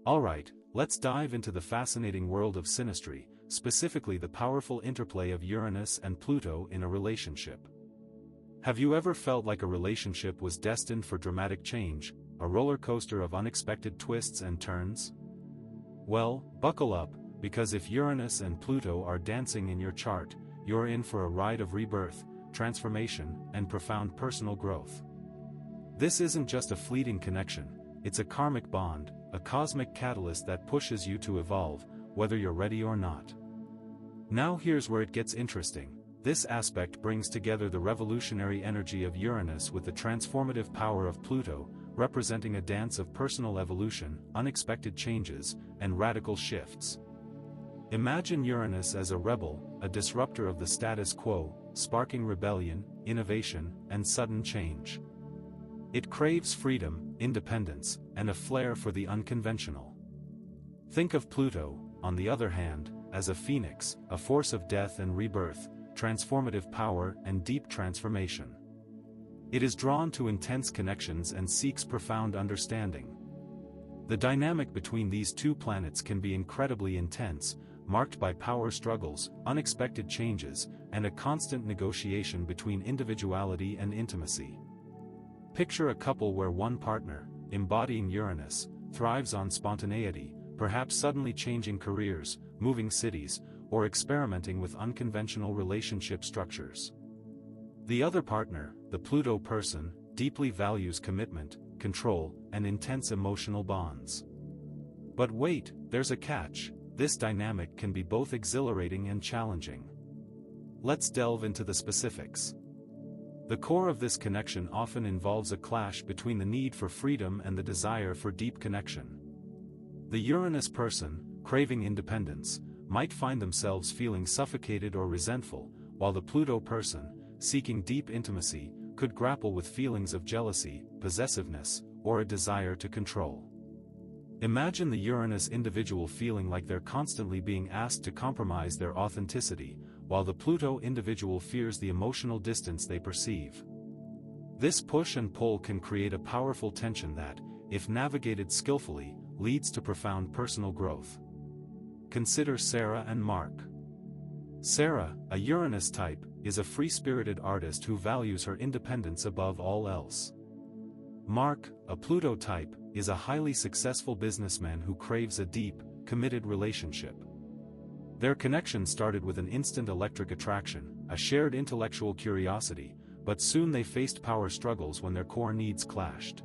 Alright, let's dive into the fascinating world of synastry, specifically the powerful interplay of Uranus and Pluto in a relationship. Have you ever felt like a relationship was destined for dramatic change, a roller coaster of unexpected twists and turns? Well, buckle up, because if Uranus and Pluto are dancing in your chart, you're in for a ride of rebirth, transformation, and profound personal growth. This isn't just a fleeting connection, it's a karmic bond, a cosmic catalyst that pushes you to evolve, whether you're ready or not. Now here's where it gets interesting. This aspect brings together the revolutionary energy of Uranus with the transformative power of Pluto, representing a dance of personal evolution, unexpected changes, and radical shifts. Imagine Uranus as a rebel, a disruptor of the status quo, sparking rebellion, innovation, and sudden change. It craves freedom, independence, and a flair for the unconventional. Think of Pluto, on the other hand, as a phoenix, a force of death and rebirth, transformative power and deep transformation. It is drawn to intense connections and seeks profound understanding. The dynamic between these two planets can be incredibly intense, marked by power struggles, unexpected changes, and a constant negotiation between individuality and intimacy. Picture a couple where one partner, embodying Uranus, thrives on spontaneity, perhaps suddenly changing careers, moving cities, or experimenting with unconventional relationship structures. The other partner, the Pluto person, deeply values commitment, control, and intense emotional bonds. But wait, there's a catch. This dynamic can be both exhilarating and challenging. Let's delve into the specifics. The core of this connection often involves a clash between the need for freedom and the desire for deep connection. The Uranus person, craving independence, might find themselves feeling suffocated or resentful, while the Pluto person, seeking deep intimacy, could grapple with feelings of jealousy, possessiveness, or a desire to control. Imagine the Uranus individual feeling like they're constantly being asked to compromise their authenticity, while the Pluto individual fears the emotional distance they perceive. This push and pull can create a powerful tension that, if navigated skillfully, leads to profound personal growth. Consider Sarah and Mark. Sarah, a Uranus type, is a free-spirited artist who values her independence above all else. Mark, a Pluto type, is a highly successful businessman who craves a deep, committed relationship. Their connection started with an instant electric attraction, a shared intellectual curiosity, but soon they faced power struggles when their core needs clashed.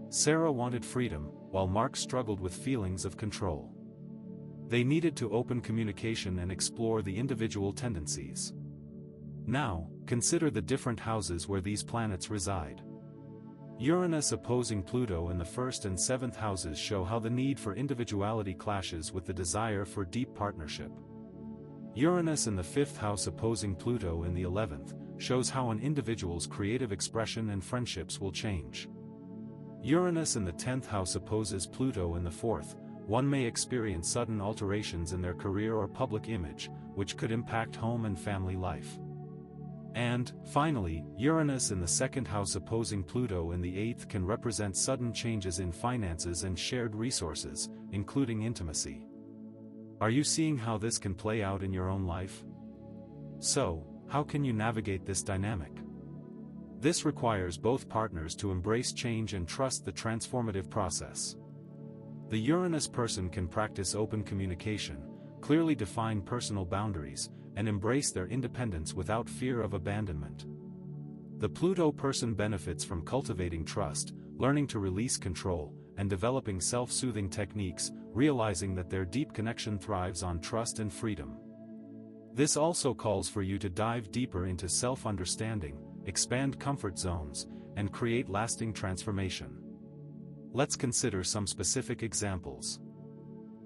Sarah wanted freedom, while Mark struggled with feelings of control. They needed to open communication and explore the individual tendencies. Now, consider the different houses where these planets reside. Uranus opposing Pluto in the 1st and 7th houses show how the need for individuality clashes with the desire for deep partnership. Uranus in the 5th house opposing Pluto in the 11th shows how an individual's creative expression and friendships will change. Uranus in the 10th house opposes Pluto in the 4th. One may experience sudden alterations in their career or public image, which could impact home and family life. And, finally, Uranus in the 2nd house opposing Pluto in the 8th can represent sudden changes in finances and shared resources, including intimacy. Are you seeing how this can play out in your own life? So, how can you navigate this dynamic? This requires both partners to embrace change and trust the transformative process. The Uranus person can practice open communication, clearly define personal boundaries, and embrace their independence without fear of abandonment. The Pluto person benefits from cultivating trust, learning to release control, and developing self-soothing techniques, realizing that their deep connection thrives on trust and freedom. This also calls for you to dive deeper into self-understanding, expand comfort zones, and create lasting transformation. Let's consider some specific examples.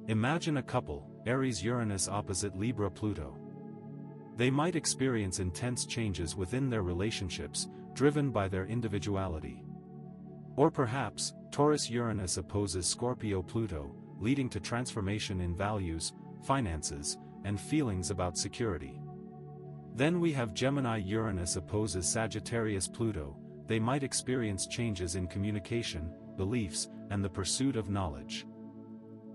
Imagine a couple, Aries-Uranus opposite Libra-Pluto. They might experience intense changes within their relationships, driven by their individuality. Or perhaps, Taurus-Uranus opposes Scorpio-Pluto, leading to transformation in values, finances, and feelings about security. Then we have Gemini-Uranus opposes Sagittarius-Pluto. They might experience changes in communication, beliefs, and the pursuit of knowledge.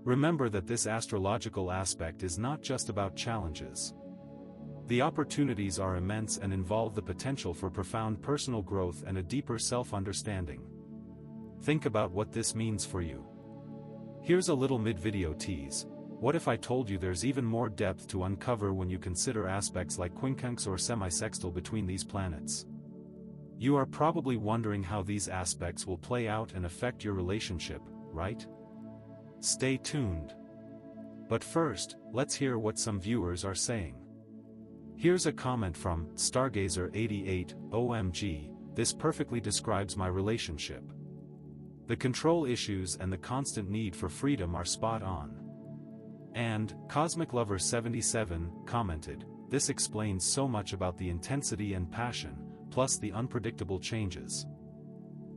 Remember that this astrological aspect is not just about challenges. The opportunities are immense and involve the potential for profound personal growth and a deeper self-understanding. Think about what this means for you. Here's a little mid-video tease. What if I told you there's even more depth to uncover when you consider aspects like quincunx or semisextile between these planets? You are probably wondering how these aspects will play out and affect your relationship, right? Stay tuned. But first, let's hear what some viewers are saying. Here's a comment from Stargazer88, OMG, this perfectly describes my relationship. The control issues and the constant need for freedom are spot on. And, Cosmic Lover 77, commented, this explains so much about the intensity and passion, plus the unpredictable changes.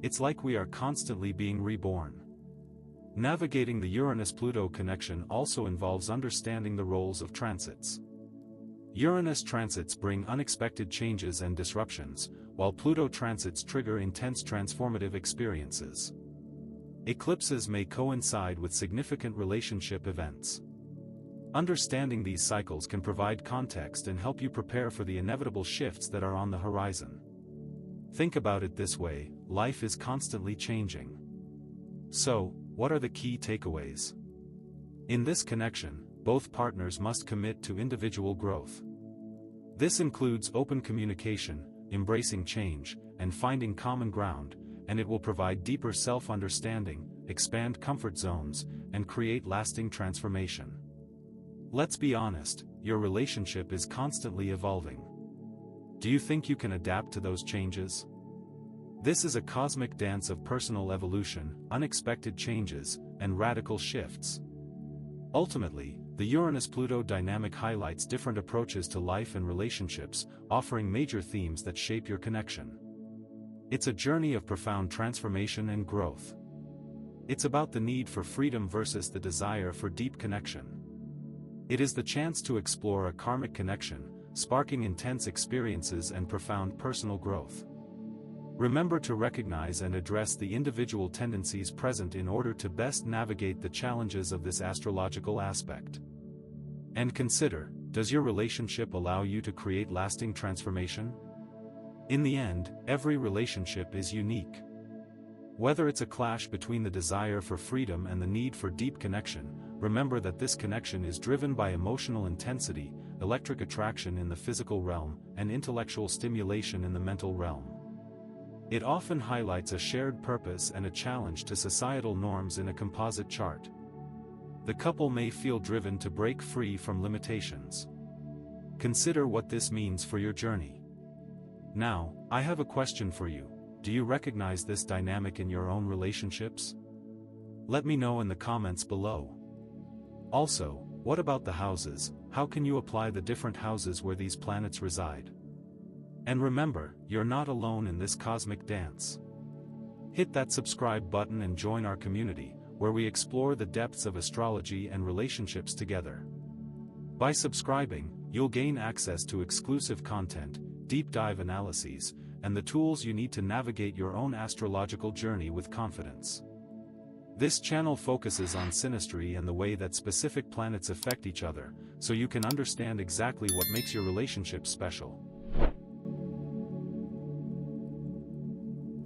It's like we are constantly being reborn. Navigating the Uranus-Pluto connection also involves understanding the roles of transits. Uranus transits bring unexpected changes and disruptions, while Pluto transits trigger intense transformative experiences. Eclipses may coincide with significant relationship events. Understanding these cycles can provide context and help you prepare for the inevitable shifts that are on the horizon. Think about it this way, life is constantly changing. So, what are the key takeaways? In this connection, both partners must commit to individual growth. This includes open communication, embracing change, and finding common ground, and it will provide deeper self-understanding, expand comfort zones, and create lasting transformation. Let's be honest, your relationship is constantly evolving. Do you think you can adapt to those changes? This is a cosmic dance of personal evolution, unexpected changes, and radical shifts. Ultimately, the Uranus-Pluto dynamic highlights different approaches to life and relationships, offering major themes that shape your connection. It's a journey of profound transformation and growth. It's about the need for freedom versus the desire for deep connection. It is the chance to explore a karmic connection, sparking intense experiences and profound personal growth. Remember to recognize and address the individual tendencies present in order to best navigate the challenges of this astrological aspect. And consider, does your relationship allow you to create lasting transformation? In the end, every relationship is unique. Whether it's a clash between the desire for freedom and the need for deep connection, remember that this connection is driven by emotional intensity, electric attraction in the physical realm, and intellectual stimulation in the mental realm. It often highlights a shared purpose and a challenge to societal norms in a composite chart. The couple may feel driven to break free from limitations. Consider what this means for your journey. Now, I have a question for you. Do you recognize this dynamic in your own relationships? Let me know in the comments below. Also, what about the houses? How can you apply the different houses where these planets reside? And remember, you're not alone in this cosmic dance. Hit that subscribe button and join our community, where we explore the depths of astrology and relationships together. By subscribing, you'll gain access to exclusive content, deep dive analyses, and the tools you need to navigate your own astrological journey with confidence. This channel focuses on synastry and the way that specific planets affect each other, so you can understand exactly what makes your relationship special.